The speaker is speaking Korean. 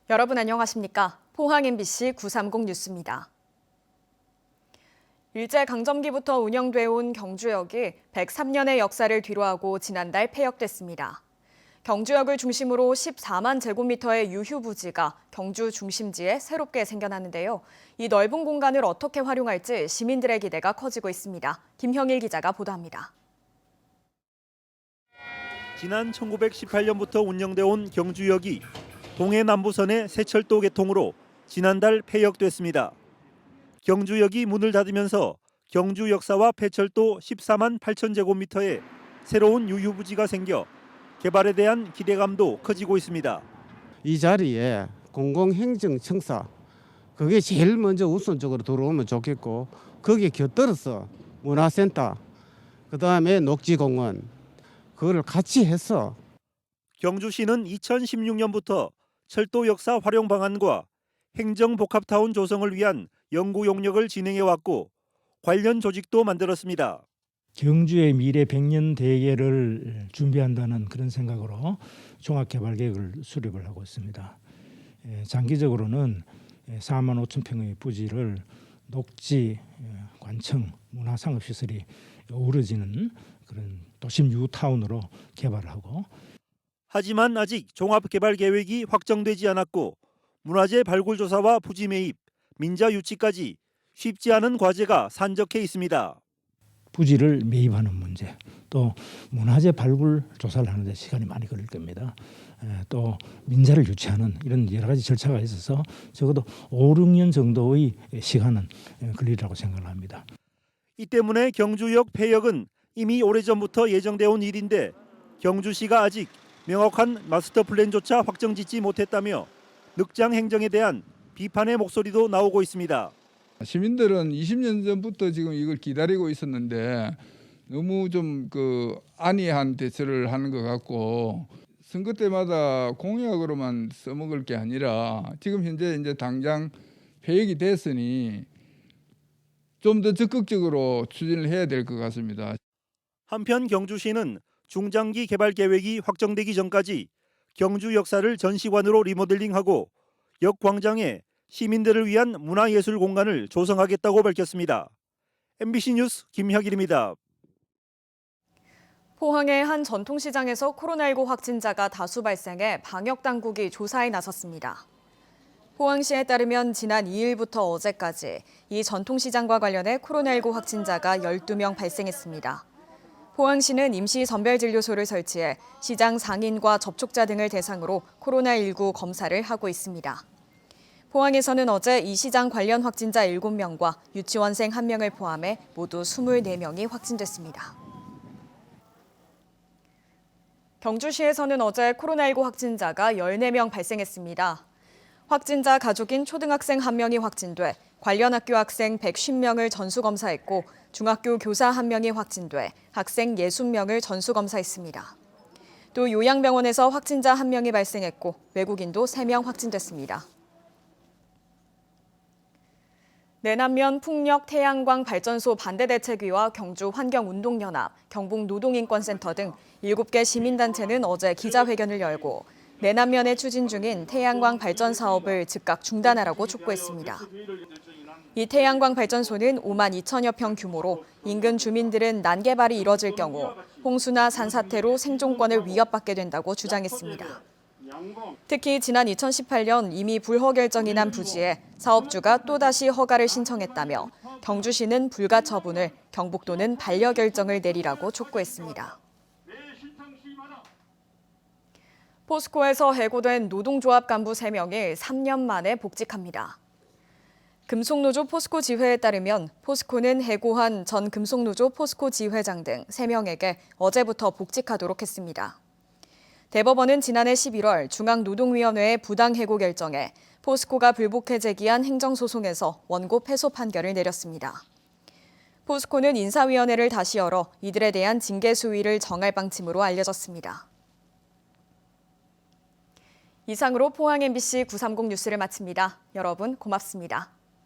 여러분 안녕하십니까? 포항 MBC 930 뉴스입니다. 일제강점기부터 운영돼 온 경주역이 103년의 역사를 뒤로하고 지난달 폐역됐습니다. 경주역을 중심으로 14만 제곱미터의 유휴부지가 경주 중심지에 새롭게 생겨났는데요. 이 넓은 공간을 어떻게 활용할지 시민들의 기대가 커지고 있습니다. 김형일 기자가 보도합니다. 지난 1918년부터 운영돼 온 경주역이 동해남부선의 새철도 개통으로 지난달 폐역됐습니다. 경주역이 문을 닫으면서 경주 역사와 폐철도 14만 8천 제곱미터의 새로운 유휴부지가 생겨 개발에 대한 기대감도 커지고 있습니다. 이 자리에 공공행정청사 그게 제일 먼저 우선적으로 들어오면 좋겠고 거기에 곁들여서 문화센터 그다음에 녹지공원 그거를 같이 해서 경주시는 2016년부터 철도 역사 활용 방안과 행정복합타운 조성을 위한 연구 용역을 진행해왔고 관련 조직도 만들었습니다. 경주의 미래 100년 대계를 준비한다는 그런 생각으로 종합개발계획을 수립을 하고 있습니다. 장기적으로는 4만 5천 평의 부지를 녹지, 관청, 문화상업시설이 어우러지는 그런 도심 뉴타운으로 개발을 하고 하지만 아직 종합개발계획이 확정되지 않았고 문화재 발굴조사와 부지 매입, 민자 유치까지 쉽지 않은 과제가 산적해 있습니다. 부지를 매입하는 문제, 또 문화재 발굴 조사를 하는 데 시간이 많이 걸릴 겁니다. 또 민자를 유치하는 이런 여러 가지 절차가 있어서 적어도 5, 6년 정도의 시간은 걸리리라고 생각을 합니다. 이 때문에 경주역 폐역은 이미 오래전부터 예정돼 온 일인데 경주시가 아직 명확한 마스터 플랜조차 확정짓지 못했다며 늑장 행정에 대한 비판의 목소리도 나오고 있습니다. 시민들은 20년 전부터 지금 이걸 기다리고 있었는데 너무 좀 안이한 대처를 하는 것 같고 선거 때마다 공약으로만 써먹을 게 아니라 지금 현재 이제 당장 폐역이 됐으니 좀 더 적극적으로 추진을 해야 될 것 같습니다. 한편 경주시는 중장기 개발 계획이 확정되기 전까지 경주 역사를 전시관으로 리모델링하고 역 광장에 시민들을 위한 문화예술 공간을 조성하겠다고 밝혔습니다. MBC 뉴스 김혁일입니다. 포항의 한 전통시장에서 코로나19 확진자가 다수 발생해 방역당국이 조사에 나섰습니다. 포항시에 따르면 지난 2일부터 어제까지 이 전통시장과 관련해 코로나19 확진자가 12명 발생했습니다. 포항시는 임시 선별진료소를 설치해 시장 상인과 접촉자 등을 대상으로 코로나19 검사를 하고 있습니다. 포항에서는 어제 이 시장 관련 확진자 7명과 유치원생 1명을 포함해 모두 24명이 확진됐습니다. 경주시에서는 어제 코로나19 확진자가 14명 발생했습니다. 확진자 가족인 초등학생 1명이 확진돼 관련 학교 학생 150명을 전수검사했고 중학교 교사 1명이 확진돼 학생 60명을 전수검사했습니다. 또 요양병원에서 확진자 1명이 발생했고 외국인도 3명 확진됐습니다. 내남면 풍력 태양광 발전소 반대대책위와 경주 환경운동연합, 경북노동인권센터 등 7개 시민단체는 어제 기자회견을 열고 내남면에 추진 중인 태양광 발전 사업을 즉각 중단하라고 촉구했습니다. 이 태양광 발전소는 5만 2천여 평 규모로 인근 주민들은 난개발이 이뤄질 경우 홍수나 산사태로 생존권을 위협받게 된다고 주장했습니다. 특히 지난 2018년 이미 불허 결정이 난 부지에 사업주가 또다시 허가를 신청했다며 경주시는 불가 처분을, 경북도는 반려 결정을 내리라고 촉구했습니다. 포스코에서 해고된 노동조합 간부 3명이 3년 만에 복직합니다. 금속노조 포스코 지회에 따르면 포스코는 해고한 전 금속노조 포스코 지회장 등 3명에게 어제부터 복직하도록 했습니다. 대법원은 지난해 11월 중앙노동위원회의 부당해고 결정에 포스코가 불복해 제기한 행정소송에서 원고 패소 판결을 내렸습니다. 포스코는 인사위원회를 다시 열어 이들에 대한 징계 수위를 정할 방침으로 알려졌습니다. 이상으로 포항 MBC 930 뉴스를 마칩니다. 여러분 고맙습니다.